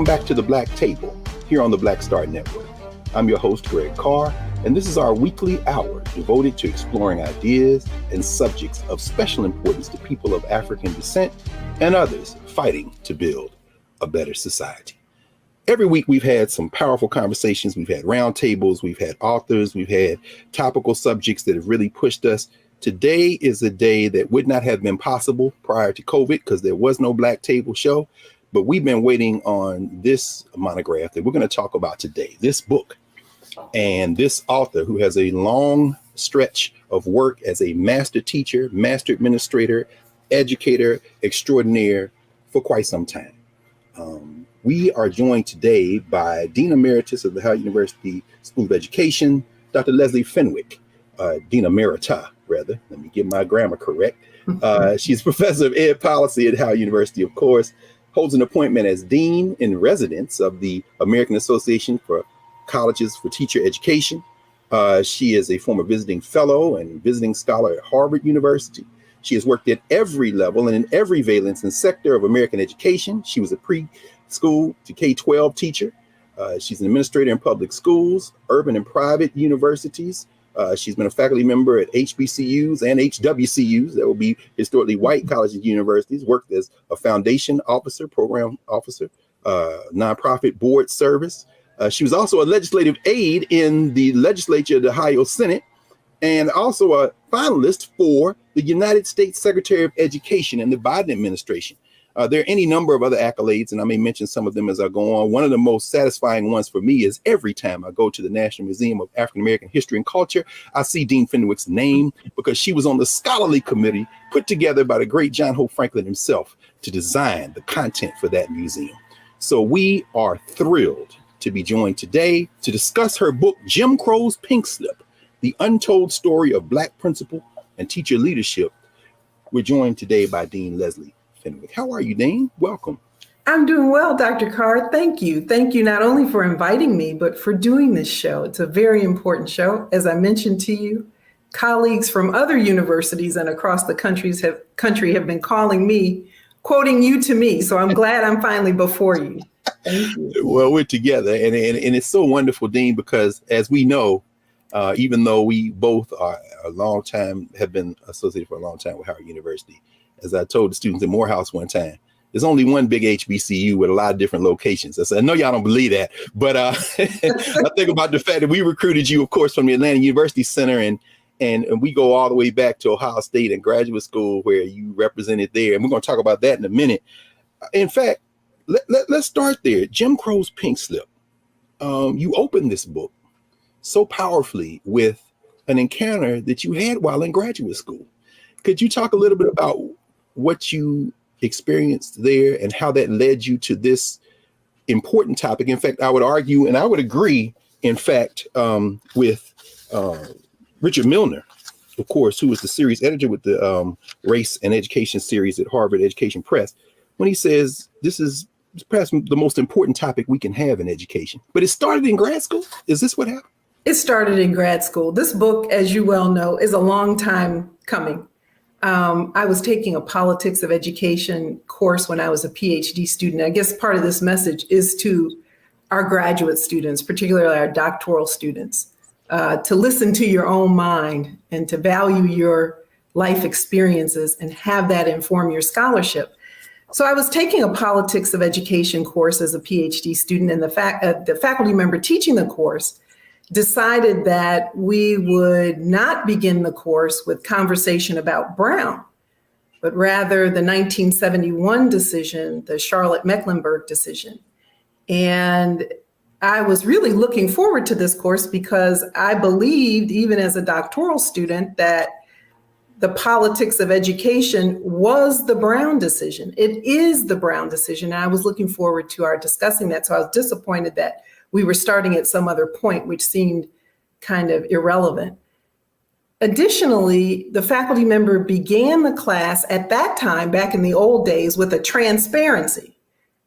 back to the Black Table here on the Black Star Network. I'm your host, Greg Carr, and this is our weekly hour devoted to exploring ideas and subjects of special importance to people of African descent and others fighting to build a better society. Every week we've had some powerful conversations. We've had roundtables, we've had authors, we've had topical subjects that have really pushed us. Today is a day that would not have been possible prior to COVID because there was no Black Table show. But we've been waiting on this monograph that we're going to talk about today, this book, and this author who has a long stretch of work as a master teacher, master administrator, educator extraordinaire for quite some time. We are joined today by Dean Emeritus of the Howard University School of Education, Dr. Leslie Fenwick, Dean Emerita, rather. Let me get my grammar correct. She's professor of ed policy at Howard University, of course, holds an appointment as Dean in Residence of the American Association for Colleges for Teacher Education. She is a former visiting fellow and visiting scholar at Harvard University. She has worked at every level and in every valence and sector of American education. She was a preschool to K-12 teacher. She's an administrator in public schools, urban and private universities. She's been a faculty member at HBCUs and HWCUs, that will be historically white colleges and universities, worked as a foundation officer, program officer, nonprofit board service. She was also a legislative aide in the legislature of the Ohio Senate, and also a finalist for the United States Secretary of Education in the Biden administration. There are any number of other accolades, and I may mention some of them as I go on. One of the most satisfying ones for me is every time I go to the National Museum of African American History and Culture, I see Dean Fenwick's name because she was on the scholarly committee put together by the great John Hope Franklin himself to design the content for that museum. So we are thrilled to be joined today to discuss her book, Jim Crow's Pink Slip, The Untold Story of Black Principal and Teacher Leadership. We're joined today by Dean Leslie Fenwick. How are you, Dean? Welcome. I'm doing well, Dr. Carr. Thank you. Thank you not only for inviting me, but for doing this show. It's a very important show. As I mentioned to you, colleagues from other universities and across the country have been calling me, quoting you to me. So I'm glad I'm finally before you. Thank you. Well, we're together. And it's so wonderful, Dean, because as we know, even though we both are have been associated for a long time with Howard University, as I told the students in Morehouse one time, there's only one big HBCU with a lot of different locations. I said, I know y'all don't believe that, but I think about the fact that we recruited you, of course, from the Atlanta University Center, and we go all the way back to Ohio State and graduate school where you represented there. And we're going to talk about that in a minute. In fact, let's start there. Jim Crow's Pink Slip. You opened this book so powerfully with an encounter that you had while in graduate school. Could you talk a little bit about what you experienced there and how that led you to this important topic? In fact, I would argue, and I would agree, in fact, with Richard Milner, of course, who was the series editor with the Race and Education series at Harvard Education Press, when he says this is perhaps the most important topic we can have in education. But it started in grad school. Is this what happened? It started in grad school. This book, as you well know, is a long time coming. I was taking a politics of education course when I was a PhD student. I guess part of this message is to our graduate students, particularly our doctoral students, to listen to your own mind and to value your life experiences and have that inform your scholarship. So I was taking a politics of education course as a PhD student, and the faculty member teaching the course decided that we would not begin the course with conversation about Brown, but rather the 1971 decision, the Charlotte-Mecklenburg decision. And I was really looking forward to this course because I believed, even as a doctoral student, that the politics of education was the Brown decision. It is the Brown decision. And I was looking forward to our discussing that. So I was disappointed that we were starting at some other point, which seemed kind of irrelevant. Additionally, the faculty member began the class at that time, back in the old days, with a transparency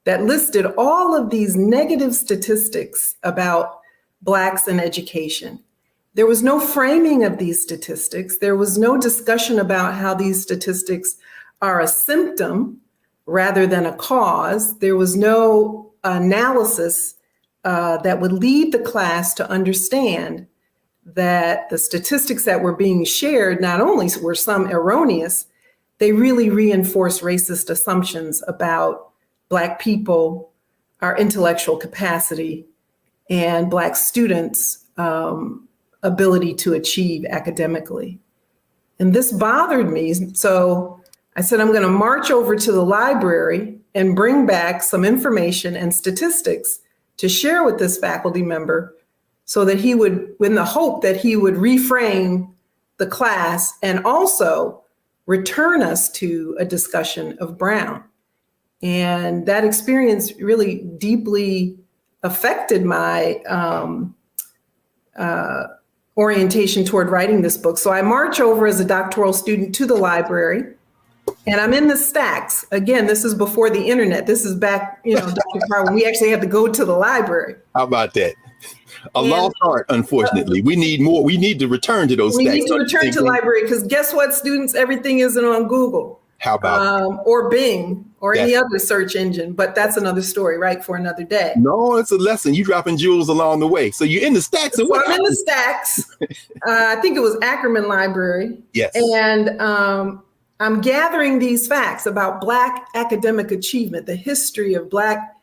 that listed all of these negative statistics about Blacks in education. There was no framing of these statistics. There was no discussion about how these statistics are a symptom rather than a cause. There was no analysis that would lead the class to understand that the statistics that were being shared not only were some erroneous, they really reinforce racist assumptions about Black people, our intellectual capacity, and Black students' ability to achieve academically. And this bothered me. So I said, I'm going to march over to the library and bring back some information and statistics to share with this faculty member so that he would, in the hope that he would reframe the class and also return us to a discussion of Brown. And that experience really deeply affected my orientation toward writing this book. So I march over as a doctoral student to the library, and I'm in the stacks. Again, this is before the internet. This is back, Dr. Carr, when we actually had to go to the library. How about that? Lost art, unfortunately. We need more. We need to return to those stacks. We need to return to the library because guess what, students? Everything isn't on Google. How about or Bing or any other search engine, but that's another story, right, for another day. No, it's a lesson. You dropping jewels along the way. So you're in the stacks. So I'm in the stacks. I think it was Ackerman Library. Yes. And I'm gathering these facts about Black academic achievement, the history of Black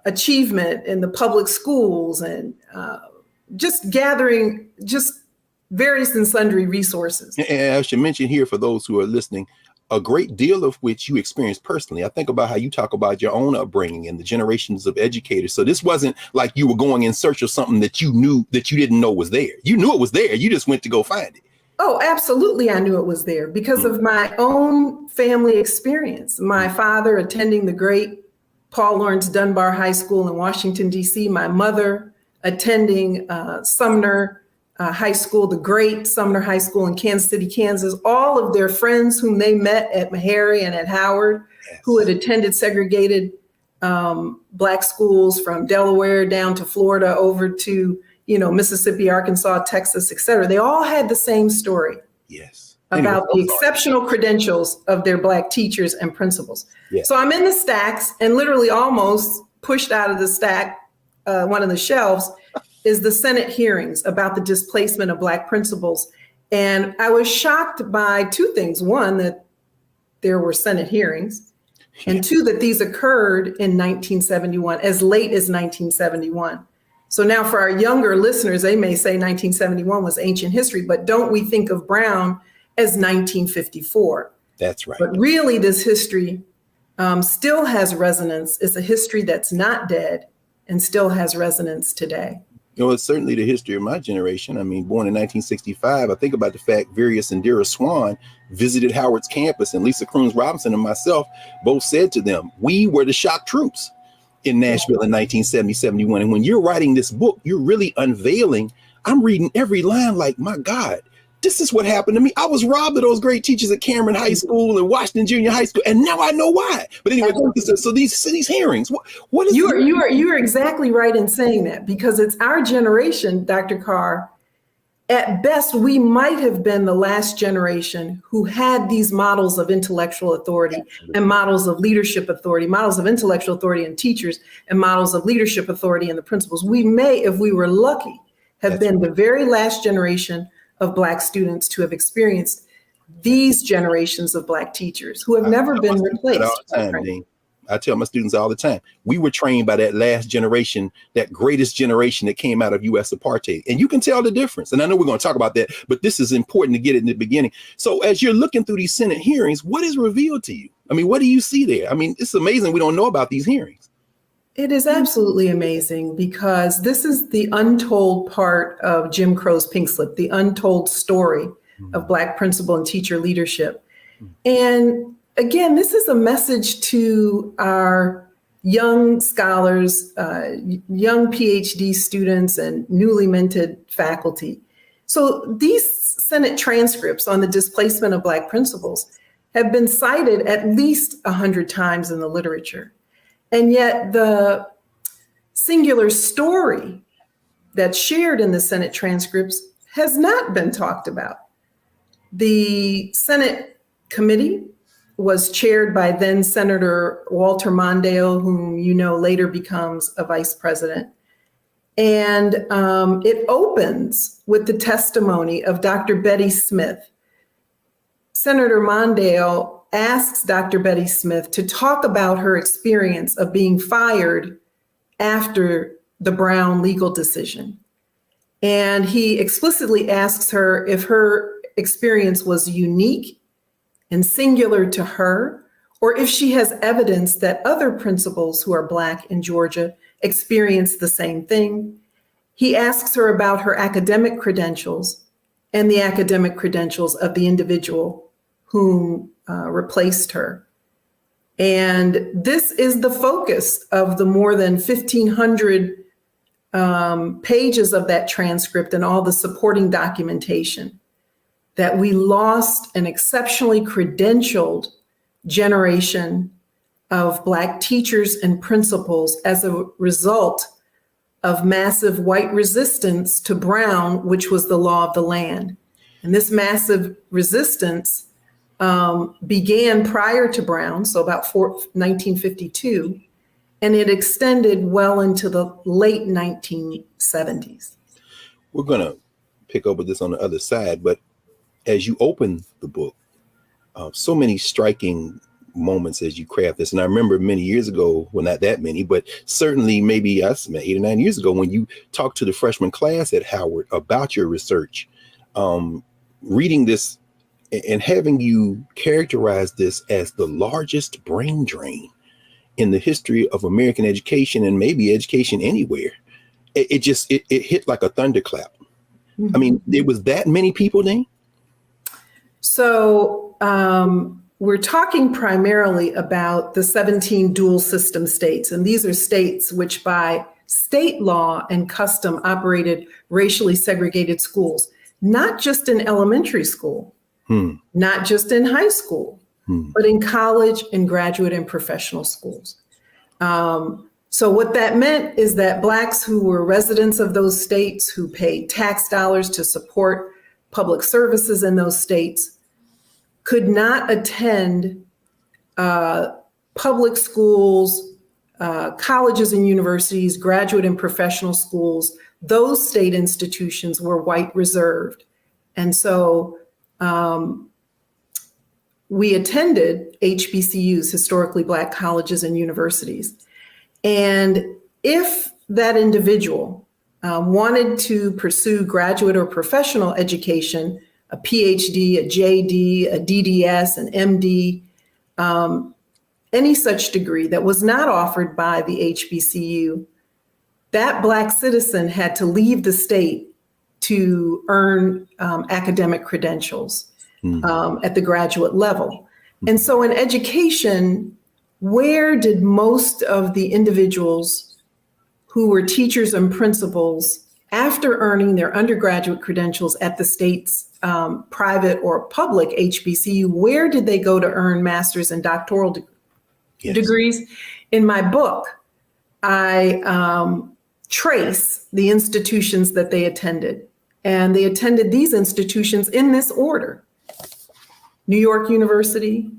achievement in the public schools, and just gathering just various and sundry resources. And I should mention here for those who are listening, a great deal of which you experienced personally. I think about how you talk about your own upbringing and the generations of educators. So this wasn't like you were going in search of something that you knew that you didn't know was there. You knew it was there. You just went to go find it. Oh, absolutely. I knew it was there because of my own family experience. My father attending the great Paul Laurence Dunbar High School in Washington, D.C. My mother attending Sumner High School, the great Sumner High School in Kansas City, Kansas. All of their friends whom they met at Meharry and at Howard, who had attended segregated Black schools from Delaware down to Florida over to Mississippi, Arkansas, Texas, et cetera. They all had the same story. Yes. About the exceptional credentials of their Black teachers and principals. Yes. So I'm in the stacks and literally almost pushed out of the stack, one of the shelves, is the Senate hearings about the displacement of Black principals. And I was shocked by two things. One, that there were Senate hearings, and two, that these occurred in 1971, as late as 1971. So now for our younger listeners, they may say 1971 was ancient history, but don't we think of Brown as 1954? That's right. But really this history still has resonance. It's a history that's not dead and still has resonance today. It's certainly the history of my generation. I mean, born in 1965, I think about the fact Various and Dira Swan visited Howard's campus, and Lisa Crooms Robinson and myself both said to them, we were the shock troops in Nashville in 1970-71. And when you're writing this book, you're really unveiling. I'm reading every line like, my God, this is what happened to me. I was robbed of those great teachers at Cameron High School and Washington Junior High School, and now I know why. But anyway, so these hearings, what is you are exactly right in saying that, because it's our generation, Dr. Carr. At best, we might have been the last generation who had these models of intellectual authority and models of leadership authority, models of intellectual authority in teachers and models of leadership authority in the principals. We may, if we were lucky, have been the very last generation of Black students to have experienced these generations of Black teachers who have never been replaced. I tell my students all the time, we were trained by that last generation, that greatest generation that came out of U.S. apartheid. And you can tell the difference. And I know we're going to talk about that, but this is important to get it in the beginning. So as you're looking through these Senate hearings, what is revealed to you? I mean, what do you see there? I mean, it's amazing we don't know about these hearings. It is absolutely amazing, because this is the untold part of Jim Crow's pink slip, the untold story of Black principal and teacher leadership. And again, this is a message to our young scholars, young PhD students, and newly minted faculty. So these Senate transcripts on the displacement of Black principals have been cited at least 100 times in the literature. And yet the singular story that's shared in the Senate transcripts has not been talked about. The Senate committee was chaired by then Senator Walter Mondale, whom you know later becomes a vice president. And it opens with the testimony of Dr. Betty Smith. Senator Mondale asks Dr. Betty Smith to talk about her experience of being fired after the Brown legal decision. And he explicitly asks her if her experience was unique and singular to her, or if she has evidence that other principals who are Black in Georgia experienced the same thing. He asks her about her academic credentials and the academic credentials of the individual whom replaced her. And this is the focus of the more than 1,500 pages of that transcript and all the supporting documentation, that we lost an exceptionally credentialed generation of Black teachers and principals as a result of massive white resistance to Brown, which was the law of the land. And this massive resistance began prior to Brown, so about 1952, and it extended well into the late 1970s. We're going to pick up with this on the other side, but as you open the book, so many striking moments as you craft this. And I remember many years ago, well, not that many, but certainly maybe 8 or 9 years ago, when you talked to the freshman class at Howard about your research, reading this and having you characterize this as the largest brain drain in the history of American education and maybe education anywhere. It hit like a thunderclap. Mm-hmm. I mean, there was that many people then? So we're talking primarily about the 17 dual system states. And these are states which by state law and custom operated racially segregated schools, not just in elementary school, not just in high school, but in college and graduate and professional schools. So what that meant is that Blacks who were residents of those states, who paid tax dollars to support public services in those states, could not attend public schools, colleges and universities, graduate and professional schools. Those state institutions were white reserved. And so we attended HBCUs, historically Black colleges and universities. And if that individual wanted to pursue graduate or professional education, a PhD, a JD, a DDS, an MD, any such degree that was not offered by the HBCU, that Black citizen had to leave the state to earn academic credentials at the graduate level. And so in education, where did most of the individuals who were teachers and principals, after earning their undergraduate credentials at the state's private or public HBCU, where did they go to earn master's and doctoral degrees? In my book, I trace the institutions that they attended. And they attended these institutions in this order: New York University,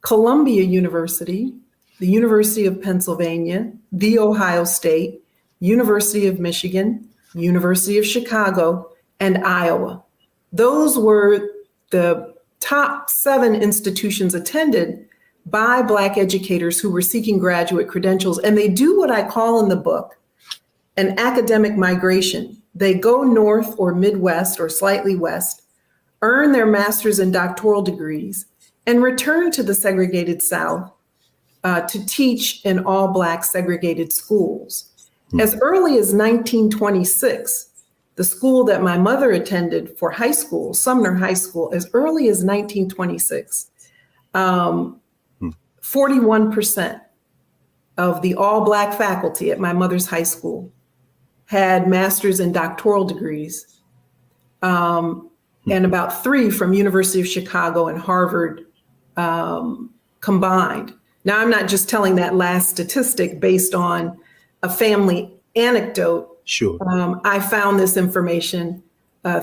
Columbia University, the University of Pennsylvania, The Ohio State, University of Michigan, University of Chicago, and Iowa. Those were the top 7 institutions attended by Black educators who were seeking graduate credentials. And they do what I call in the book an academic migration. They go north or Midwest or slightly west, earn their master's and doctoral degrees, and return to the segregated South to teach in all Black segregated schools. As early as 1926, the school that my mother attended for high school, Sumner High School, as early as 1926, 41% of the all Black faculty at my mother's high school had master's and doctoral degrees, and about 3 from University of Chicago and Harvard combined. Now, I'm not just telling that last statistic based on a family anecdote. Sure. I found this information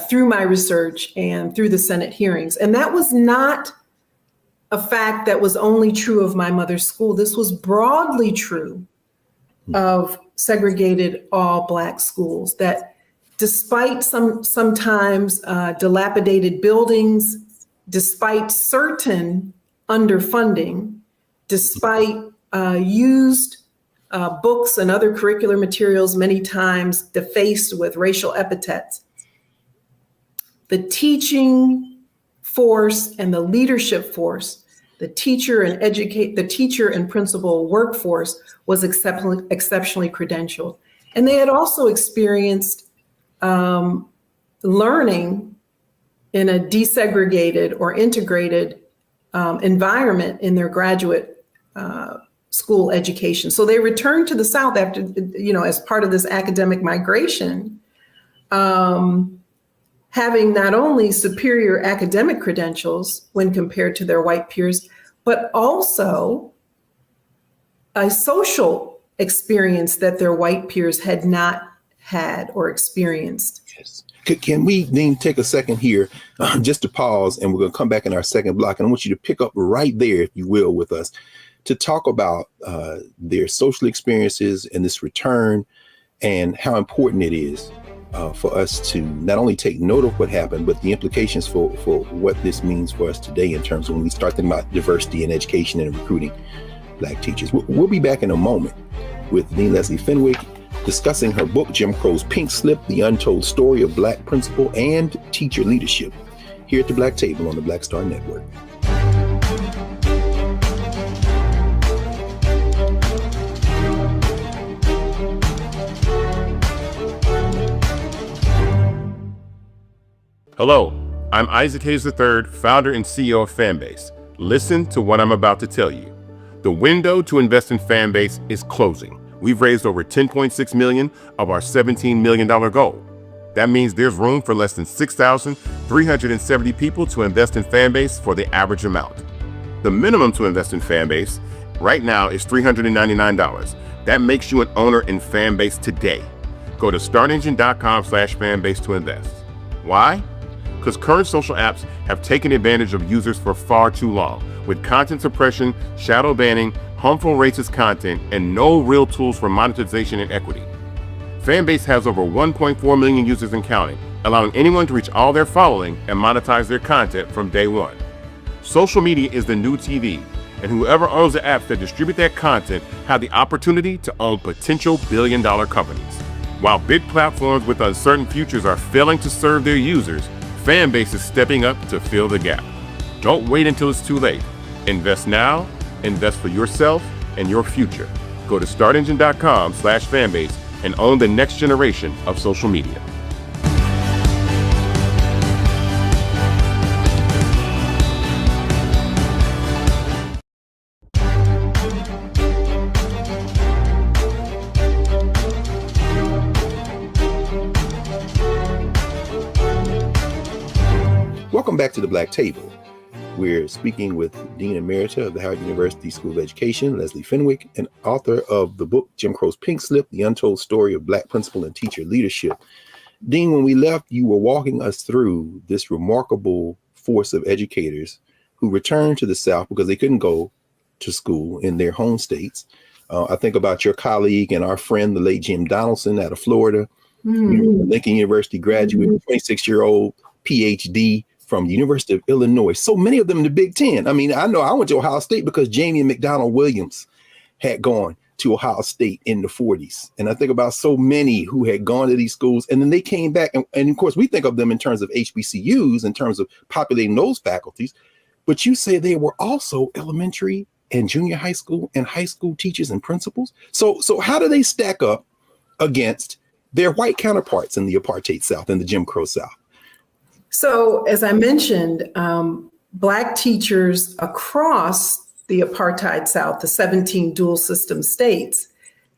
through my research and through the Senate hearings. And that was not a fact that was only true of my mother's school. This was broadly true of segregated all Black schools, that despite sometimes dilapidated buildings, despite certain underfunding, despite used books and other curricular materials many times defaced with racial epithets, the teaching force and the leadership force, the teacher and principal workforce was exceptionally credentialed. And they had also experienced learning in a desegregated or integrated environment in their graduate school education. So they returned to the South after, as part of this academic migration, having not only superior academic credentials when compared to their white peers, but also a social experience that their white peers had not had or experienced. Yes. Can we then take a second here just to pause, and we're going to come back in our second block, and I want you to pick up right there, if you will, with us to talk about their social experiences and this return and how important it is for us to not only take note of what happened, but the implications for what this means for us today in terms of when we start thinking about diversity in education and recruiting Black teachers. We'll be back in a moment with Dean Leslie Fenwick discussing her book, Jim Crow's Pink Slip, The Untold Story of Black Principal and Teacher Leadership, here at the Black Table on the Black Star Network. Hello, I'm Isaac Hayes III, founder and CEO of Fanbase. Listen to what I'm about to tell you. The window to invest in Fanbase is closing. We've raised over $10.6 million of our $17 million goal. That means there's room for less than 6,370 people to invest in Fanbase for the average amount. The minimum to invest in Fanbase right now is $399. That makes you an owner in Fanbase today. Go to startengine.com/fanbase to invest. Why? Because current social apps have taken advantage of users for far too long, with content suppression, shadow banning, harmful racist content, and no real tools for monetization and equity. Fanbase has over 1.4 million users and counting, allowing anyone to reach all their following and monetize their content from day one. Social media is the new TV, and whoever owns the apps that distribute that content have the opportunity to own potential billion-dollar companies. While big platforms with uncertain futures are failing to serve their users, Fanbase is stepping up to fill the gap. Don't wait until it's too late. Invest now, invest for yourself and your future. Go to startengine.com/fanbase and own the next generation of social media. Welcome back to the Black Table. We're speaking with Dean Emerita of the Howard University School of Education, Leslie Fenwick, and author of the book, Jim Crow's Pink Slip, The Untold Story of Black Principal and Teacher Leadership. Dean, when we left, you were walking us through this remarkable force of educators who returned to the South because they couldn't go to school in their home states. I think about your colleague and our friend, the late Jim Donaldson out of Florida, Lincoln University graduate, 26-year-old PhD from the University of Illinois. So many of them in the Big Ten. I mean, I know I went to Ohio State because Jamie McDonald Williams had gone to Ohio State in the 40s. And I think about so many who had gone to these schools, and then they came back. And of course, we think of them in terms of HBCUs, in terms of populating those faculties. But you say they were also elementary and junior high school and high school teachers and principals. So how do they stack up against their white counterparts in the apartheid South and the Jim Crow South? So, as I mentioned, Black teachers across the apartheid South, the 17 dual system states,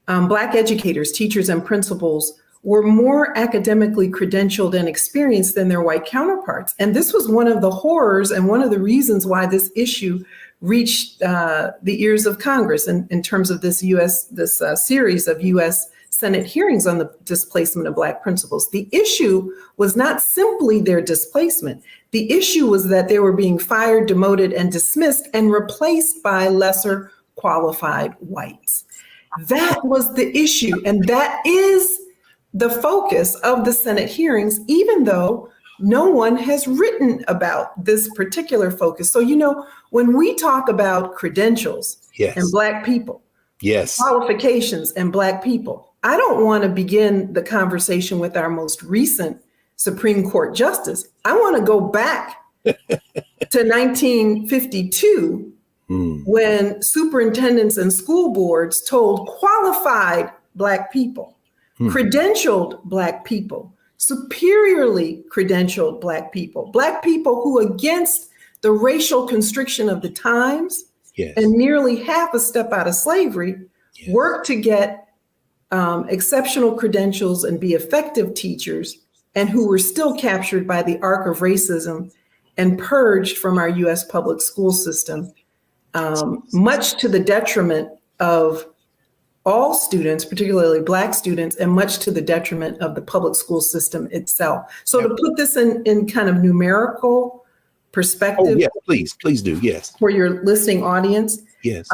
Black educators, teachers, and principals were more academically credentialed and experienced than their white counterparts. And this was one of the horrors and one of the reasons why this issue reached the ears of Congress in terms of this series of U.S. Senate hearings on the displacement of Black principals, the issue was not simply their displacement. The issue was that they were being fired, demoted, and dismissed and replaced by lesser qualified whites. That was the issue. And that is the focus of the Senate hearings, even though no one has written about this particular focus. So, when we talk about credentials and Black people, qualifications and Black people, I don't want to begin the conversation with our most recent Supreme Court justice. I want to go back to 1952 when superintendents and school boards told qualified Black people, credentialed Black people, superiorly credentialed Black people who, against the racial constriction of the times and nearly half a step out of slavery, worked to get exceptional credentials and be effective teachers, and who were still captured by the arc of racism and purged from our U.S. public school system, much to the detriment of all students, particularly Black students, and much to the detriment of the public school system itself. So to put this in kind of numerical perspective. Oh, yes, please do, yes. For your listening audience. Yes.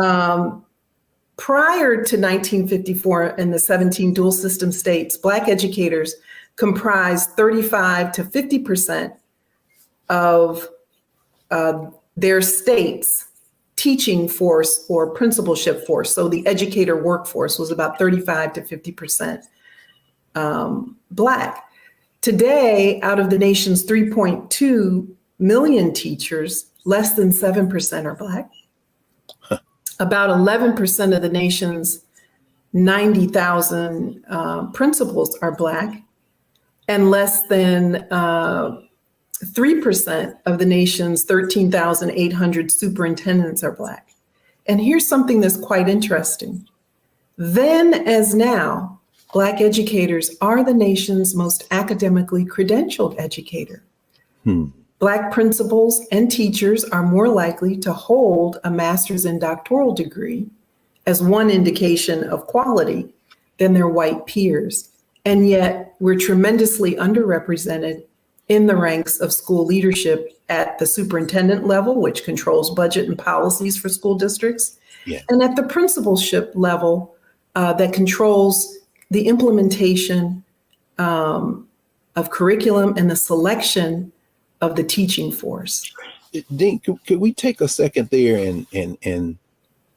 Prior to 1954 in the 17 dual system states, Black educators comprised 35 to 50% of their state's teaching force or principalship force. So the educator workforce was about 35 to 50% Black. Today, out of the nation's 3.2 million teachers, less than 7% are Black. About 11% of the nation's 90,000 principals are Black, and less than 3% of the nation's 13,800 superintendents are Black. And here's something that's quite interesting. Then as now, Black educators are the nation's most academically credentialed educator. Black principals and teachers are more likely to hold a master's and doctoral degree as one indication of quality than their white peers. And yet we're tremendously underrepresented in the ranks of school leadership at the superintendent level, which controls budget and policies for school districts, and at the principalship level that controls the implementation of curriculum and the selection of the teaching force. Dean, could we take a second there and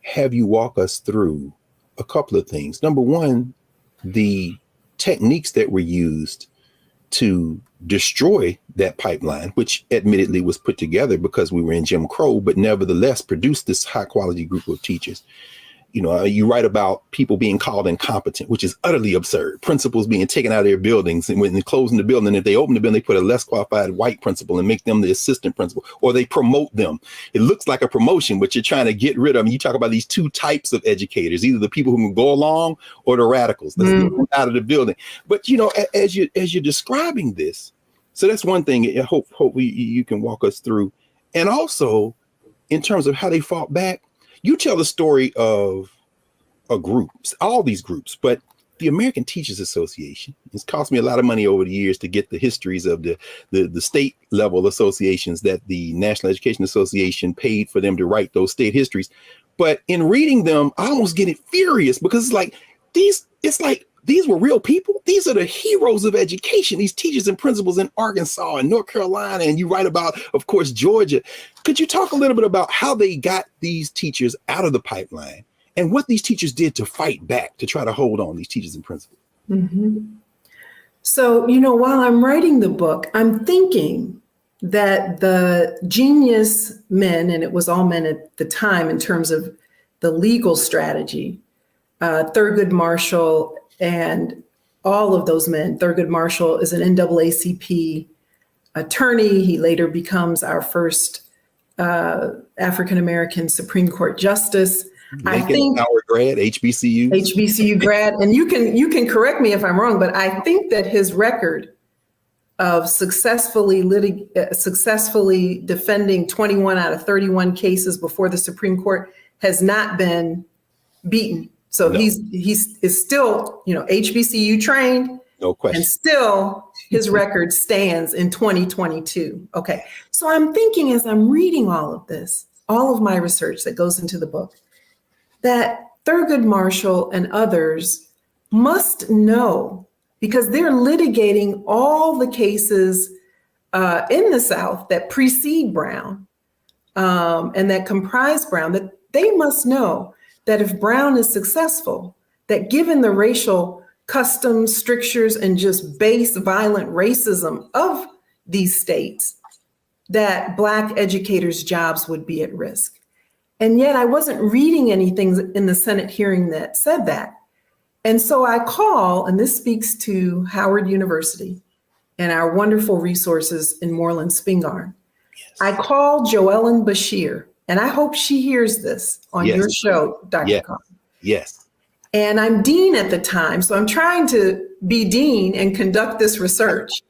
have you walk us through a couple of things? Number one, the techniques that were used to destroy that pipeline, which admittedly was put together because we were in Jim Crow, but nevertheless produced this high quality group of teachers. You write about people being called incompetent, which is utterly absurd. Principals being taken out of their buildings, and when they're closing the building, if they open the building, they put a less qualified white principal and make them the assistant principal, or they promote them. It looks like a promotion, but you're trying to get rid of them. You talk about these two types of educators, either the people who can go along or the radicals. Let's get them out of the building. But as you're describing this, so that's one thing. I hope you can walk us through, and also in terms of how they fought back. You tell the story of a group, all these groups, but the American Teachers Association. It's cost me a lot of money over the years to get the histories of the state level associations that the National Education Association paid for them to write those state histories. But in reading them, I almost get furious because these were real people. These are the heroes of education, these teachers and principals in Arkansas and North Carolina. And you write about, of course, Georgia. Could you talk a little bit about how they got these teachers out of the pipeline and what these teachers did to fight back, to try to hold on, these teachers and principals? So, while I'm writing the book, I'm thinking that the genius men, and it was all men at the time in terms of the legal strategy, Thurgood Marshall and all of those men. Thurgood Marshall is an NAACP attorney. He later becomes our first African-American Supreme Court justice. I think our grad, HBCU grad, and you can correct me if I'm wrong, but I think that his record of successfully defending 21 out of 31 cases before the Supreme Court has not been beaten So No. he's is still, HBCU trained. No question. And still his record stands in 2022. Okay. So I'm thinking as I'm reading all of this, all of my research that goes into the book, that Thurgood Marshall and others must know, because they're litigating all the cases in the South that precede Brown and that comprise Brown, that they must know that if Brown is successful, that given the racial customs, strictures, and just base violent racism of these states, that Black educators' jobs would be at risk. And yet I wasn't reading anything in the Senate hearing that said that. And so I call, and this speaks to Howard University and our wonderful resources in Moreland Spingarn. Yes. I call Joellen Bashir, and I hope she hears this on Yes. your show, Dr. Yes. Carr. Yes. And I'm dean at the time, so I'm trying to be dean and conduct this research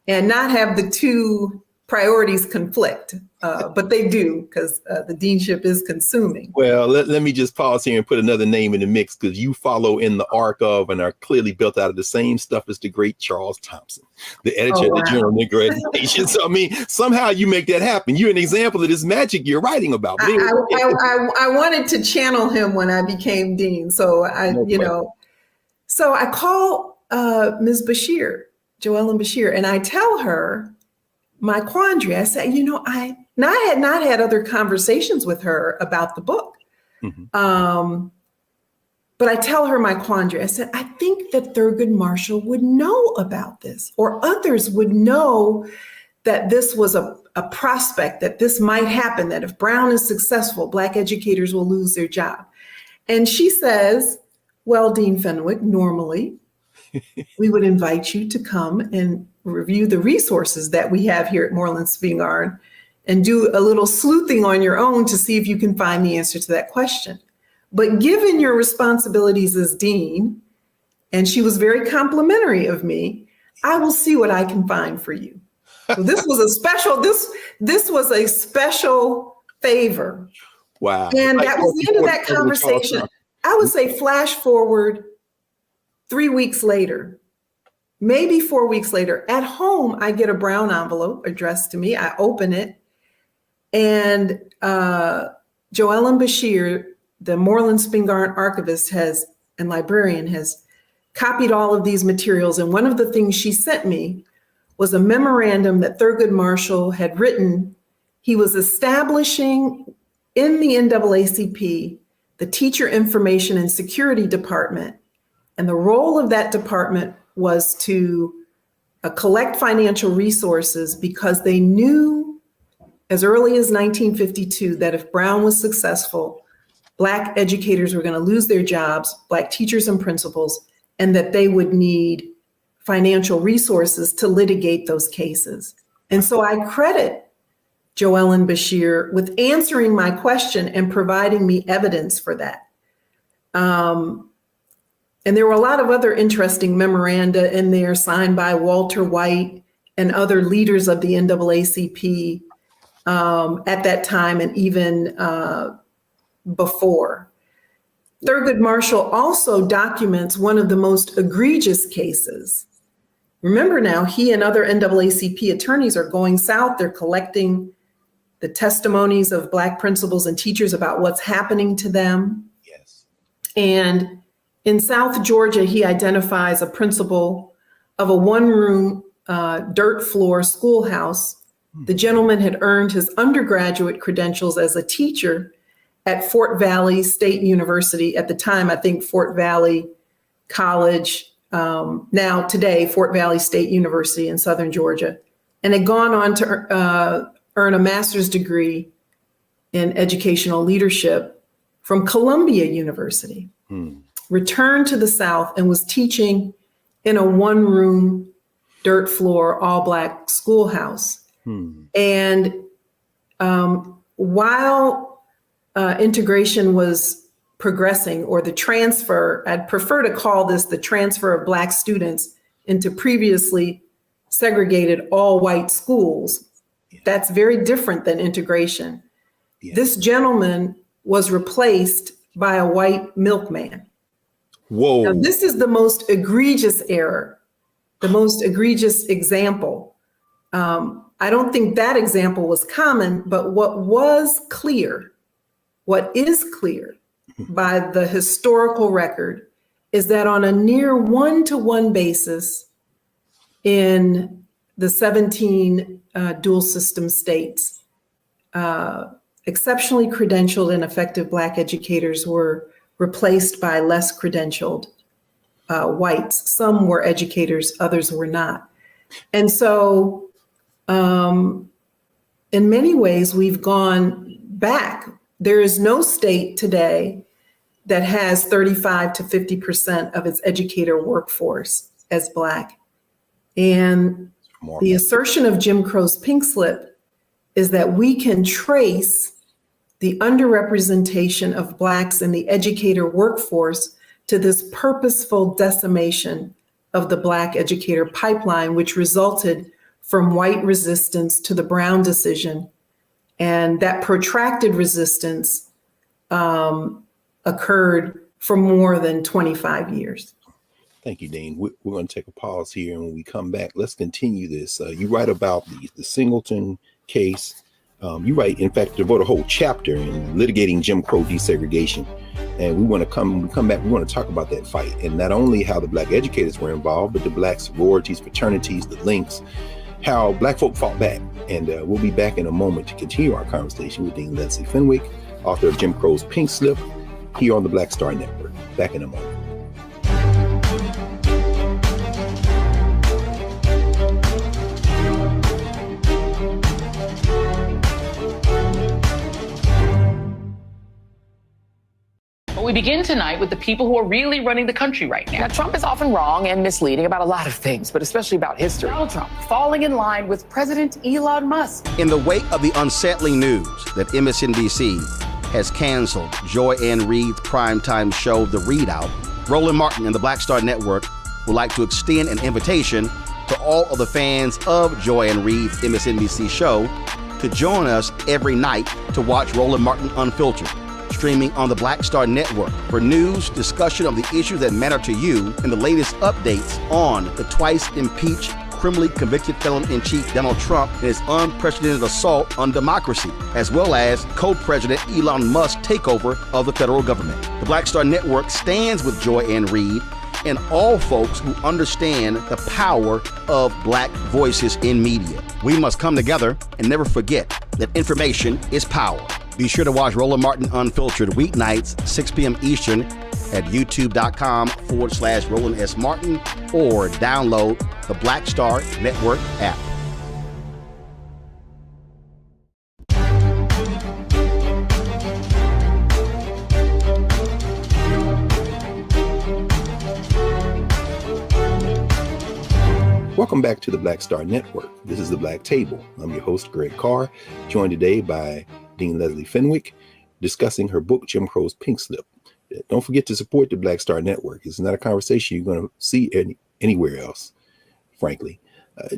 and not have the two priorities conflict, but they do, because the deanship is consuming. Well, let me just pause here and put another name in the mix, because you follow in the arc of and are clearly built out of the same stuff as the great Charles Thompson, the editor of the Journal of Negro Education. So, I mean, somehow you make that happen. You're an example of this magic you're writing about. I wanted to channel him when I became dean. So so I call Ms. Bashir, Joellen Bashir, and I tell her my quandary. I said, I had not had other conversations with her about the book. Mm-hmm. But I tell her my quandary. I said, I think that Thurgood Marshall would know about this, or others would know that this was a prospect, that this might happen, that if Brown is successful, Black educators will lose their job. And she says, well, Dean Fenwick, normally we would invite you to come and review the resources that we have here at Moreland Spingarn and do a little sleuthing on your own to see if you can find the answer to that question. But given your responsibilities as dean, and she was very complimentary of me, I will see what I can find for you. So this was a special favor. Wow. And that was the end of that conversation. I would say flash forward 3 weeks later, maybe 4 weeks later, at home, I get a brown envelope addressed to me. I open it, and Joellen Bashir, the Moreland Spingarn archivist and librarian, has copied all of these materials. And one of the things she sent me was a memorandum that Thurgood Marshall had written. He was establishing in the NAACP the Teacher Information and Security Department. And the role of that department was to collect financial resources, because they knew as early as 1952 that if Brown was successful, Black educators were going to lose their jobs, Black teachers and principals, and that they would need financial resources to litigate those cases. And so I credit Joellen Bashir with answering my question and providing me evidence for that. And there were a lot of other interesting memoranda in there signed by Walter White and other leaders of the NAACP at that time and even before. Thurgood Marshall also documents one of the most egregious cases. Remember now, he and other NAACP attorneys are going south. They're collecting the testimonies of Black principals and teachers about what's happening to them. Yes. And in South Georgia, he identifies a principal of a one-room dirt floor schoolhouse. The gentleman had earned his undergraduate credentials as a teacher at Fort Valley State University. At the time, I think Fort Valley College, now today, Fort Valley State University in Southern Georgia, and had gone on to earn a master's degree in educational leadership from Columbia University. Returned to the South and was teaching in a one-room dirt floor, all Black schoolhouse. And while integration was progressing, or the transfer, I'd prefer to call this the transfer of Black students into previously segregated all-white schools. That's very different than integration. This gentleman was replaced by a white milkman. Whoa. Now, this is the most egregious error, the most egregious example. I don't think that example was common, but what is clear by the historical record is that on a near one-to-one basis in the 17 dual system states, exceptionally credentialed and effective Black educators were replaced by less credentialed whites. Some were educators, others were not. And so in many ways, we've gone back. There is no state today that has 35 to 50% of its educator workforce as Black. And the assertion of Jim Crow's pink slip is that we can trace the underrepresentation of Blacks in the educator workforce to this purposeful decimation of the Black educator pipeline, which resulted from white resistance to the Brown decision. And that protracted resistance occurred for more than 25 years. Thank you, Dean. We're going to take a pause here, and when we come back, let's continue this. You write about the Singleton case. You write, in fact, devote a whole chapter in litigating Jim Crow desegregation. And when we come back, we want to talk about that fight, and not only how the Black educators were involved, but the Black sororities, fraternities, the links, how Black folk fought back. And we'll be back in a moment to continue our conversation with Dean Leslie Fenwick, author of Jim Crow's Pink Slip, here on the Black Star Network. Back in a moment. We begin tonight with the people who are really running the country right now. Now, Trump is often wrong and misleading about a lot of things, but especially about history. Donald Trump falling in line with President Elon Musk. In the wake of the unsettling news that MSNBC has canceled Joy Ann Reid's primetime show, The Readout, Roland Martin and the Black Star Network would like to extend an invitation to all of the fans of Joy Ann Reid's MSNBC show to join us every night to watch Roland Martin Unfiltered, streaming on the Black Star Network for news, discussion of the issues that matter to you, and the latest updates on the twice impeached, criminally convicted felon-in-chief Donald Trump and his unprecedented assault on democracy, as well as co-president Elon Musk's takeover of the federal government. The Black Star Network stands with Joy Ann Reid and all folks who understand the power of Black voices in media. We must come together and never forget that information is power. Be sure to watch Roland Martin Unfiltered weeknights, 6 p.m. Eastern at youtube.com/Roland S. Martin or download the Black Star Network app. Welcome back to the Black Star Network. This is the Black Table. I'm your host, Greg Carr, joined today by Dean Leslie Fenwick, discussing her book, Jim Crow's Pink Slip. Don't forget to support the Black Star Network. It's not a conversation you're going to see anywhere else, frankly.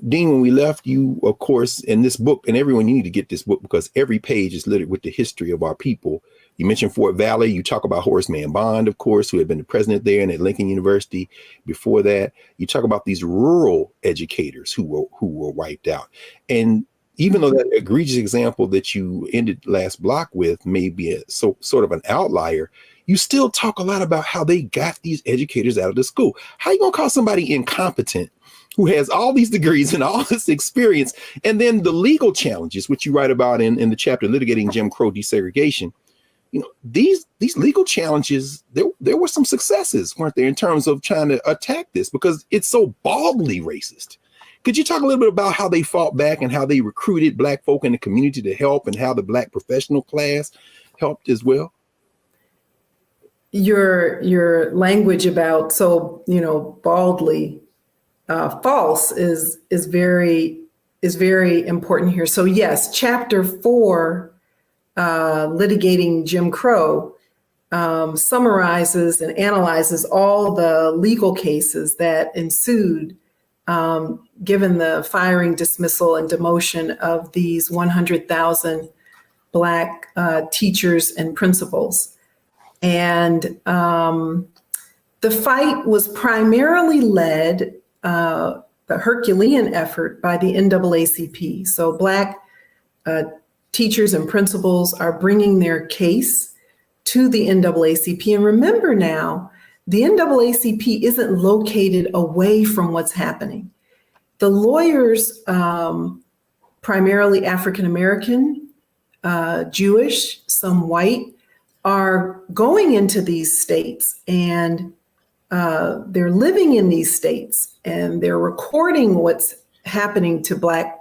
Dean, when we left you, of course, in this book, and everyone, you need to get this book because every page is littered with the history of our people. You mentioned Fort Valley. You talk about Horace Mann Bond, of course, who had been the president there and at Lincoln University before that. You talk about these rural educators who were wiped out. And even though that egregious example that you ended last block with may be sort of an outlier, you still talk a lot about how they got these educators out of the school. How are you going to call somebody incompetent who has all these degrees and all this experience? And then the legal challenges, which you write about in the chapter Litigating Jim Crow Desegregation. You know, these legal challenges, there were some successes, weren't there, in terms of trying to attack this because it's so baldly racist. Could you talk a little bit about how they fought back and how they recruited Black folk in the community to help and how the Black professional class helped as well? Your language about baldly false is very important here. So yes, chapter 4, Litigating Jim Crow, summarizes and analyzes all the legal cases that ensued given the firing, dismissal, and demotion of these 100,000 Black teachers and principals. And The fight was primarily led, the Herculean effort, by the NAACP. So Black teachers and principals are bringing their case to the NAACP. And remember now, the NAACP isn't located away from what's happening. The lawyers, primarily African American, Jewish, some white, are going into these states, and they're living in these states, and they're recording what's happening to Black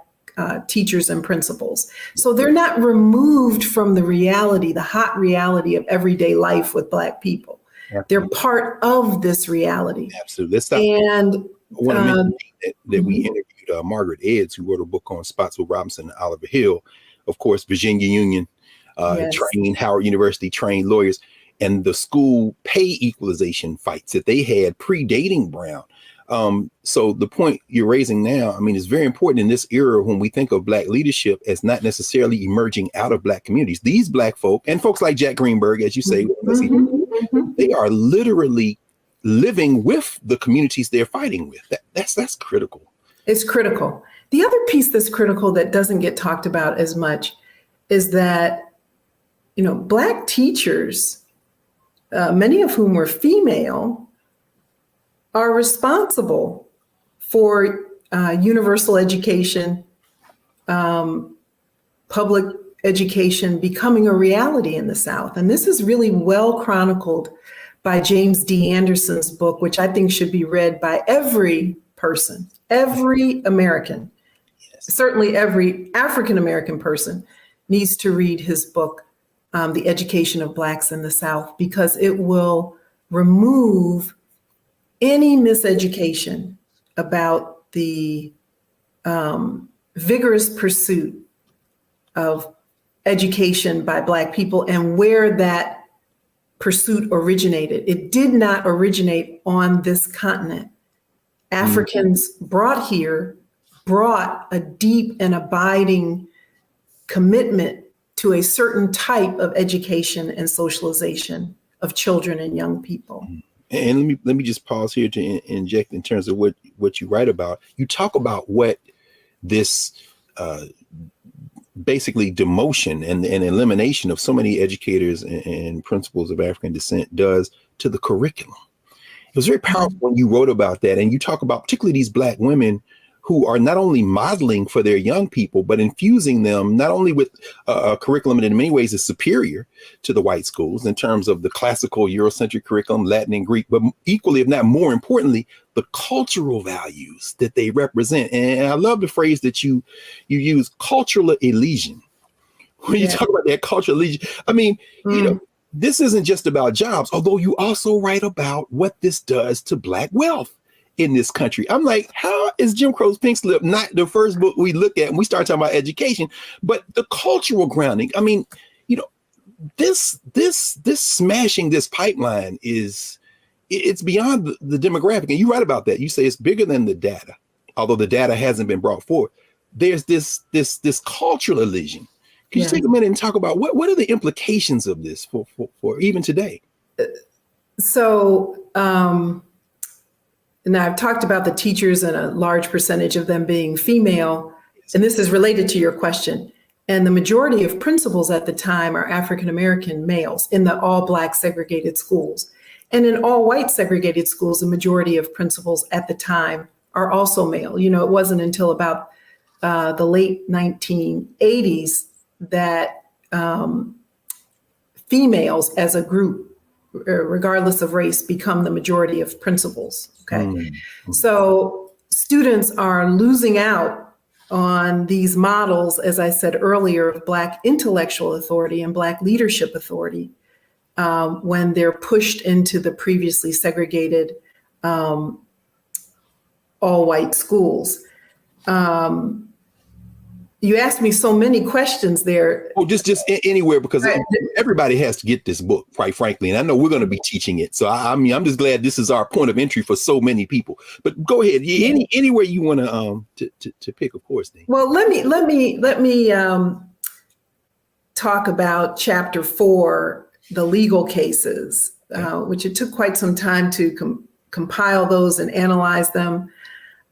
teachers and principals. So they're not removed from the reality, the hot reality of everyday life with Black people. They're part of this reality. Absolutely. Let's stop. And I want to mention that we interviewed Margaret Edds, who wrote a book on Spotswood Robinson and Oliver Hill. Of course, Virginia Union trained, Howard University trained lawyers, and the school pay equalization fights that they had predating Brown. So the point you're raising now, I mean, is very important in this era when we think of Black leadership as not necessarily emerging out of Black communities. These Black folk and folks like Jack Greenberg, as you say, they are literally living with the communities they're fighting with. That's critical. It's critical. The other piece that's critical that doesn't get talked about as much is that, Black teachers, many of whom were female, are responsible for universal education, public education becoming a reality in the South. And this is really well chronicled by James D. Anderson's book, which I think should be read by every person, every American. Certainly every African American person needs to read his book, The Education of Blacks in the South, because it will remove any miseducation about the vigorous pursuit of education by Black people and where that pursuit originated. It did not originate on this continent. Africans brought a deep and abiding commitment to a certain type of education and socialization of children and young people. And let me just pause here to inject in terms of what you write about. You talk about what this basically demotion and elimination of so many educators and principals of African descent does to the curriculum. It was very powerful when you wrote about that, and you talk about particularly these Black women who are not only modeling for their young people, but infusing them not only with a curriculum that in many ways is superior to the white schools in terms of the classical Eurocentric curriculum, Latin and Greek, but equally, if not more importantly, the cultural values that they represent. And I love the phrase that you use, cultural elision. When you talk about that cultural elision, I mean, this isn't just about jobs, although you also write about what this does to Black wealth in this country. I'm like, how is Jim Crow's Pink Slip not the first book we look at when we start talking about education, but the cultural grounding? I mean, this smashing this pipeline it's beyond the demographic. And you write about that. You say it's bigger than the data, although the data hasn't been brought forward. There's this cultural elision. Can you take a minute and talk about what are the implications of this for even today? So, and I've talked about the teachers and a large percentage of them being female, and this is related to your question. And the majority of principals at the time are African-American males in the all Black segregated schools. And in all white segregated schools, the majority of principals at the time are also male. It wasn't until about the late 1980s that females as a group, regardless of race, become the majority of principals. Okay. So students are losing out on these models, as I said earlier, of Black intellectual authority and Black leadership authority when they're pushed into the previously segregated all white schools. You asked me so many questions there. Oh, just anywhere, because everybody has to get this book, quite frankly. And I know we're going to be teaching it. So I'm just glad this is our point of entry for so many people. But go ahead. Anywhere you want to pick, of course. Dean. Well, let me talk about chapter 4, the legal cases, which it took quite some time to compile those and analyze them.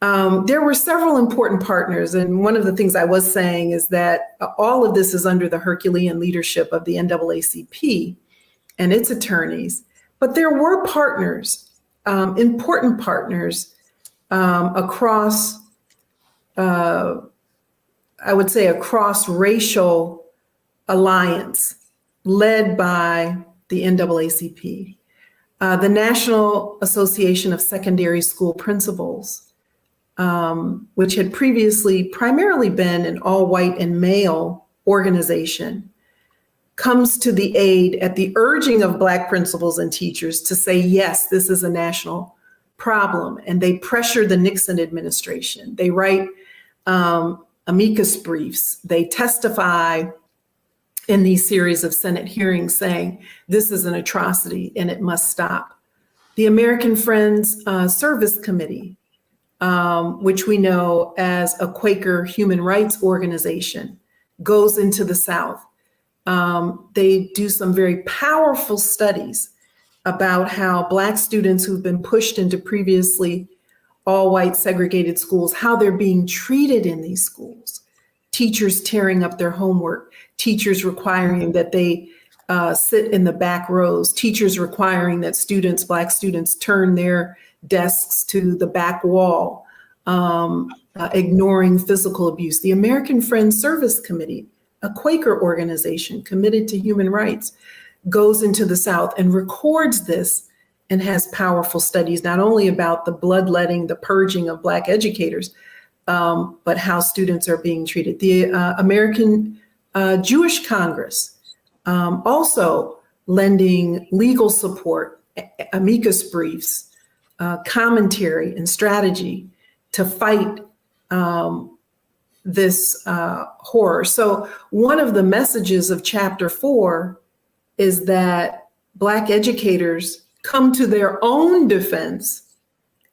There were several important partners. And one of the things I was saying is that all of this is under the Herculean leadership of the NAACP and its attorneys. But there were partners, important partners across, I would say, a cross-racial alliance led by the NAACP, the National Association of Secondary School Principals, which had previously primarily been an all-white and male organization, comes to the aid at the urging of Black principals and teachers to say, yes, this is a national problem. And they pressure the Nixon administration. They write amicus briefs. They testify in these series of Senate hearings saying, this is an atrocity and it must stop. The American Friends Service Committee, which we know as a Quaker human rights organization, goes into the South. They do some very powerful studies about how Black students who've been pushed into previously all-white segregated schools, how they're being treated in these schools. Teachers tearing up their homework, teachers requiring that they sit in the back rows, teachers requiring that students, Black students, turn their desks to the back wall, ignoring physical abuse. The American Friends Service Committee, a Quaker organization committed to human rights, goes into the South and records this and has powerful studies, not only about the bloodletting, the purging of Black educators, but how students are being treated. The American Jewish Congress also lending legal support, amicus briefs, commentary and strategy to fight this horror. So one of the messages of Chapter 4 is that Black educators come to their own defense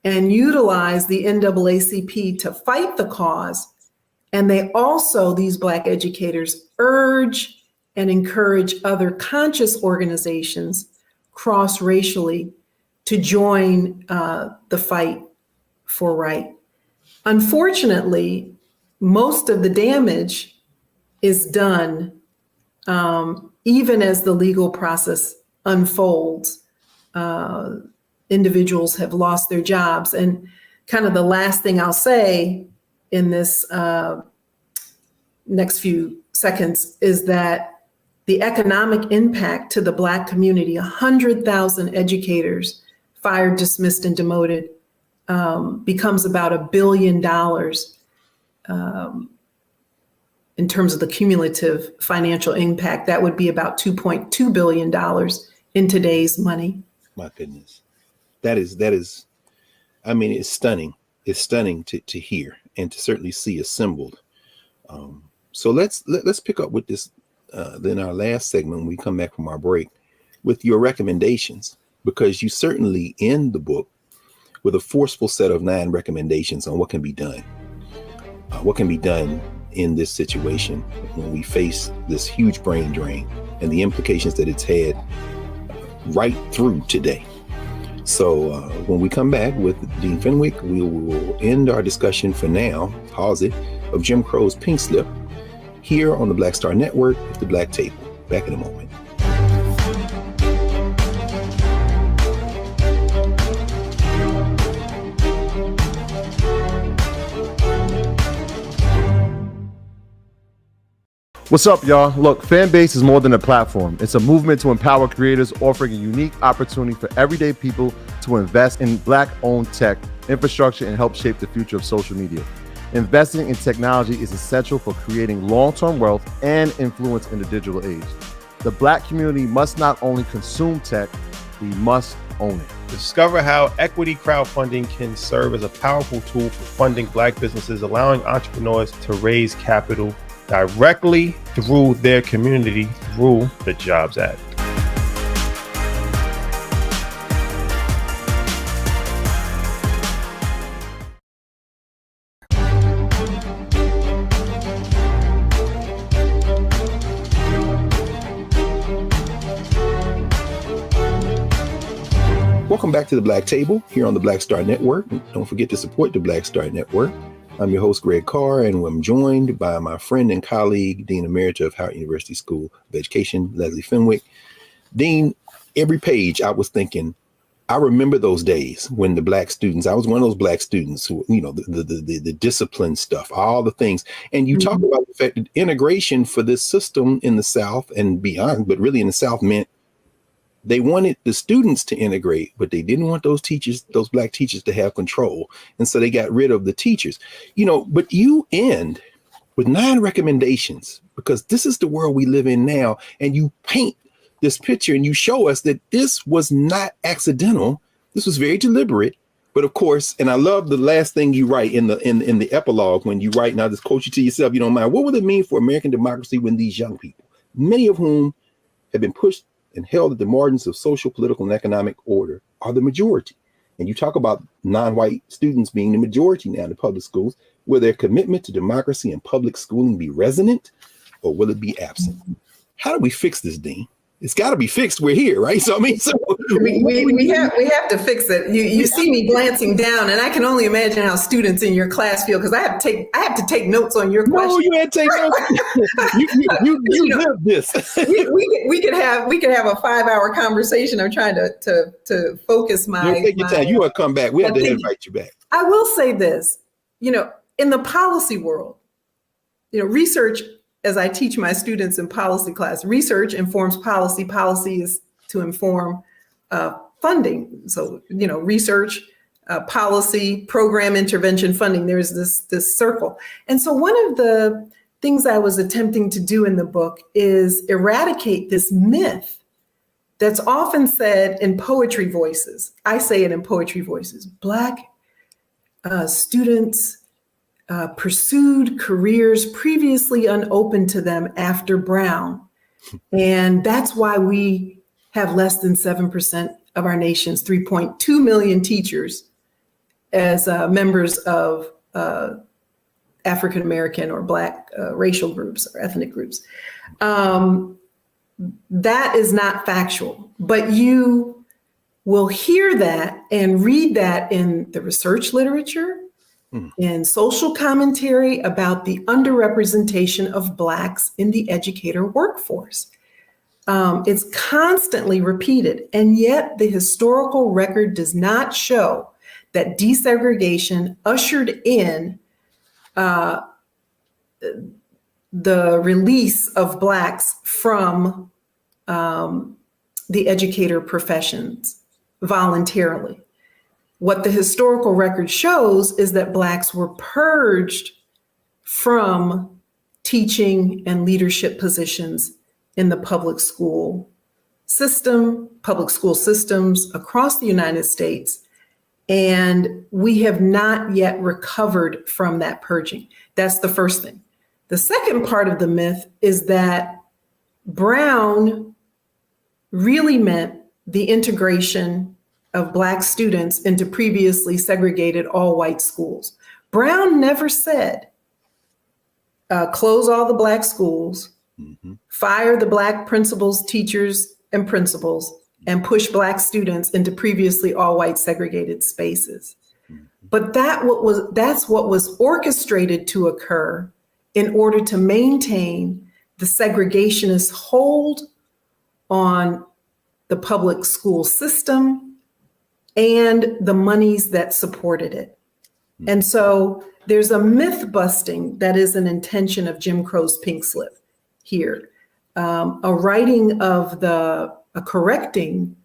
and utilize the NAACP to fight the cause. And they also, these Black educators, urge and encourage other conscious organizations cross-racially to join the fight for right. Unfortunately, most of the damage is done even as the legal process unfolds. Individuals have lost their jobs. And kind of the last thing I'll say in this next few seconds is that the economic impact to the Black community, 100,000 educators fired, dismissed, and demoted, becomes about $1 billion in terms of the cumulative financial impact. That would be about $2.2 billion in today's money. My goodness. That is, I mean, it's stunning. It's stunning to hear and to certainly see assembled. So let's pick up with this then our last segment when we come back from our break with your recommendations, because you certainly end the book with a forceful set of 9 recommendations on what can be done. What can be done in this situation when we face this huge brain drain and the implications that it's had right through today. So when we come back with Dean Fenwick, we will end our discussion for now, pause it, of Jim Crow's Pink Slip here on the Black Star Network with the Black Table. Back in a moment. What's up, y'all? Look, Fanbase is more than a platform. It's a movement to empower creators, offering a unique opportunity for everyday people to invest in Black-owned tech, infrastructure, and help shape the future of social media. Investing in technology is essential for creating long-term wealth and influence in the digital age. The Black community must not only consume tech, we must own it. Discover how equity crowdfunding can serve as a powerful tool for funding Black businesses, allowing entrepreneurs to raise capital directly through their community through the Jobs Act. Welcome back to the Black Table here on the Black Star Network. Don't forget to support the Black Star Network. I'm your host, Greg Carr, and I'm joined by my friend and colleague, Dean Emerita of Howard University School of Education, Leslie Fenwick. Dean, every page I was thinking, I remember those days when the Black students, I was one of those Black students who, you know, the discipline stuff, all the things. And you talk about the fact that integration for this system in the South and beyond, but really in the South, meant they wanted the students to integrate, but they didn't want those teachers, those Black teachers, to have control. And so they got rid of the teachers, you know, but you end with 9 recommendations, because this is the world we live in now. And you paint this picture and you show us that this was not accidental. This was very deliberate. But of course, and I love the last thing you write in the epilogue, when you write, now this quote you to yourself, you don't mind, what will it mean for American democracy when these young people, many of whom have been pushed and held at the margins of social, political, and economic order, are the majority? And you talk about non-white students being the majority now in the public schools. Will their commitment to democracy and public schooling be resonant, or will it be absent? How do we fix this, Dean? It's got to be fixed. We're here, right? So I mean, we have to fix it. You see me glancing down, and I can only imagine how students in your class feel, because I have to take notes on your question. No, you had to take notes. you live this. we could have a 5-hour conversation. I'm trying to focus my. Take your time. You want to come back? We have to invite you back. I will say this. You know, in the policy world, you know, research. As I teach my students in policy class, research informs policy. Policy is to inform funding. So, you know, research, policy, program, intervention, funding, there's this circle. And so one of the things I was attempting to do in the book is eradicate this myth that's often said in poetry voices. I say it in poetry voices. Black students pursued careers previously unopened to them after Brown. And that's why we have less than 7% of our nation's 3.2 million teachers as members of African-American or Black racial groups or ethnic groups. That is not factual, but you will hear that and read that in the research literature, in social commentary about the underrepresentation of Blacks in the educator workforce. It's constantly repeated, and yet the historical record does not show that desegregation ushered in the release of Blacks from the educator professions voluntarily. What the historical record shows is that Blacks were purged from teaching and leadership positions in the public school system, public school systems across the United States. And we have not yet recovered from that purging. That's the first thing. The second part of the myth is that Brown really meant the integration of Black students into previously segregated all-white schools. Brown never said, close all the Black schools, fire the Black principals, teachers, and principals, and push Black students into previously all-white segregated spaces. But that's what was orchestrated to occur in order to maintain the segregationist hold on the public school system and the monies that supported it. And so there's a myth busting that is an intention of Jim Crow's Pink Slip here. A writing of a correcting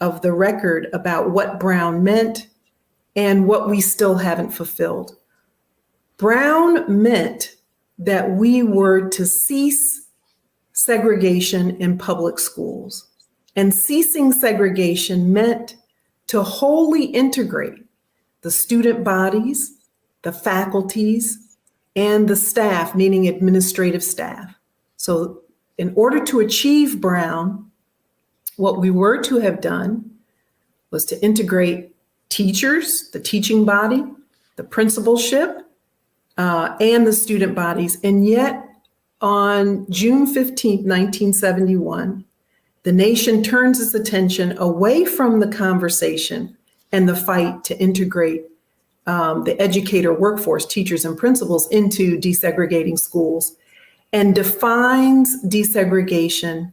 of the record about what Brown meant and what we still haven't fulfilled. Brown meant that we were to cease segregation in public schools. And ceasing segregation meant to wholly integrate the student bodies, the faculties, and the staff, meaning administrative staff. So in order to achieve Brown, what we were to have done was to integrate teachers, the teaching body, the principalship, and the student bodies. And yet on June 15th, 1971, the nation turns its attention away from the conversation and the fight to integrate the educator workforce, teachers and principals, into desegregating schools, and defines desegregation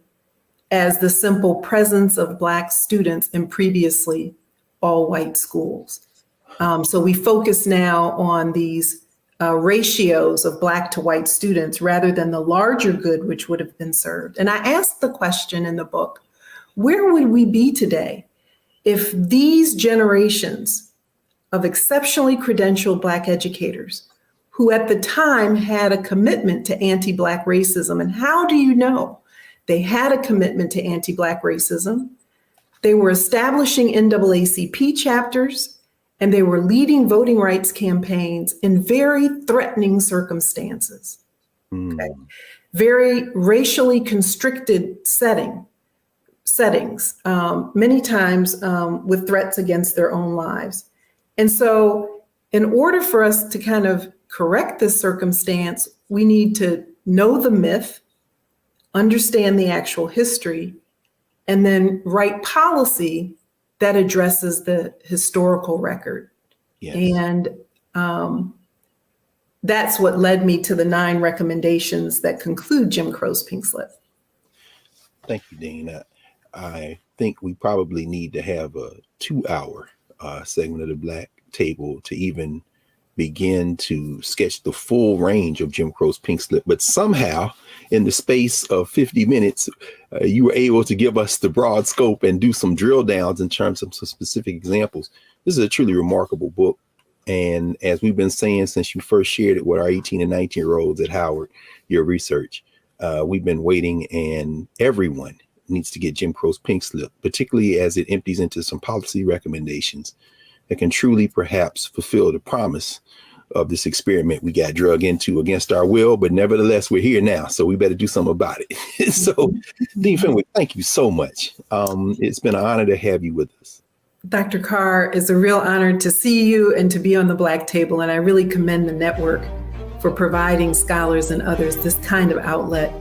as the simple presence of Black students in previously all-white schools. So we focus now on these ratios of Black to white students rather than the larger good which would have been served. And I asked the question in the book, where would we be today if these generations of exceptionally credentialed Black educators who at the time had a commitment to anti-Black racism, and how do you know they had a commitment to anti-Black racism? They were establishing NAACP chapters, and they were leading voting rights campaigns in very threatening circumstances. Okay. Very racially constricted settings, many times with threats against their own lives. And so in order for us to kind of correct this circumstance, we need to know the myth, understand the actual history, and then write policy that addresses the historical record. Yes. And that's what led me to the 9 recommendations that conclude Jim Crow's Pink Slip. Thank you, Dean. I think we probably need to have a 2-hour segment of the Black Table to even begin to sketch the full range of Jim Crow's Pink Slip. But somehow, in the space of 50 minutes, you were able to give us the broad scope and do some drill downs in terms of some specific examples. This is a truly remarkable book. And as we've been saying since you first shared it with our 18 and 19-year-olds at Howard, your research, we've been waiting, and everyone needs to get Jim Crow's Pink Slip, particularly as it empties into some policy recommendations that can truly perhaps fulfill the promise of this experiment we got drug into against our will, but nevertheless, we're here now, so we better do something about it. So, Dean Fenwick, thank you so much. It's been an honor to have you with us. Dr. Carr, it's a real honor to see you and to be on the Black Table, and I really commend the network for providing scholars and others this kind of outlet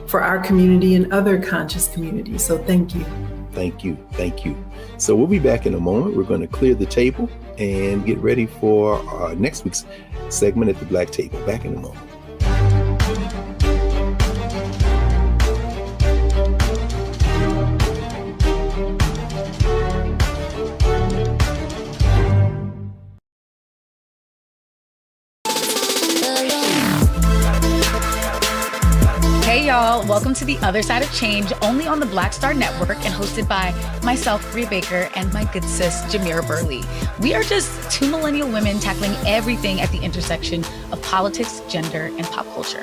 for our community and other conscious communities. So thank you. Thank you. Thank you. So we'll be back in a moment. We're going to clear the table and get ready for next week's segment at the Black Table. Back in a moment. Hey y'all, welcome to The Other Side of Change, only on the Black Star Network and hosted by myself, Bree Baker, and my good sis, Jamira Burley. We are just 2 millennial women tackling everything at the intersection of politics, gender, and pop culture.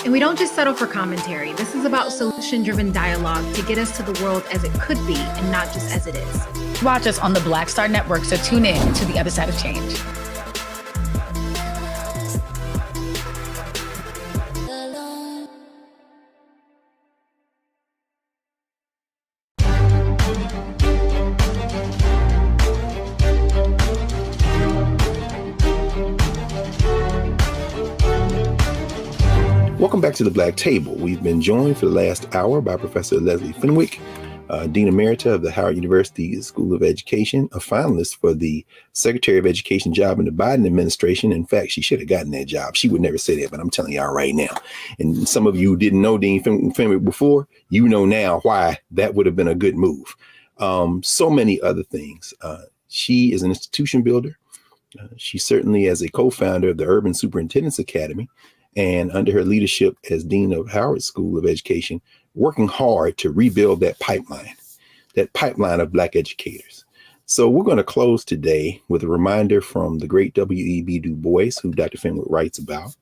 And we don't just settle for commentary. This is about solution-driven dialogue to get us to the world as it could be and not just as it is. Watch us on the Black Star Network, so tune in to The Other Side of Change. Welcome back to the Black Table. We've been joined for the last hour by Professor Leslie Fenwick, Dean Emerita of the Howard University School of Education, a finalist for the Secretary of Education job in the Biden administration. In fact, she should have gotten that job. She would never say that, but I'm telling y'all right now. And some of you who didn't know Dean Fenwick before, you know now why that would have been a good move. So many other things. She is an institution builder. She certainly, as a co-founder of the Urban Superintendents Academy, and under her leadership as Dean of Howard School of Education, working hard to rebuild that pipeline of Black educators. So we're going to close today with a reminder from the great W.E.B. Du Bois, who Dr. Fenwick writes about,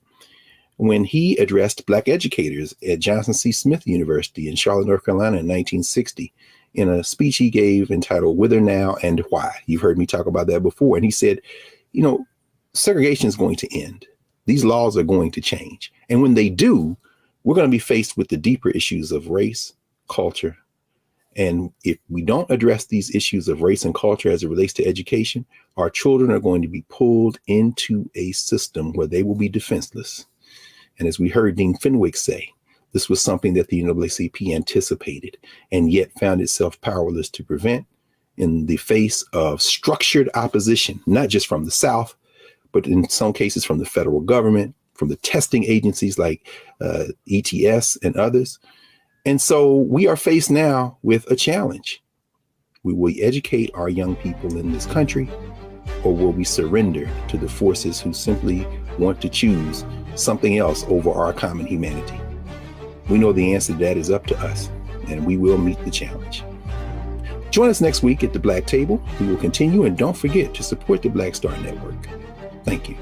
when he addressed Black educators at Johnson C. Smith University in Charlotte, North Carolina in 1960, in a speech he gave entitled Whither Now and Why. You've heard me talk about that before. And he said, you know, segregation is going to end. These laws are going to change. And when they do, we're going to be faced with the deeper issues of race, culture. And if we don't address these issues of race and culture as it relates to education, our children are going to be pulled into a system where they will be defenseless. And as we heard Dean Fenwick say, This was something that the NAACP anticipated and yet found itself powerless to prevent in the face of structured opposition, not just from the South, but in some cases from the federal government, from the testing agencies like ETS and others. And so we are faced now with a challenge. Will we educate our young people in this country, or will we surrender to the forces who simply want to choose something else over our common humanity? We know the answer to that is up to us, and we will meet the challenge. Join us next week at the Black Table. We will continue, and don't forget to support the Black Star Network. Thank you.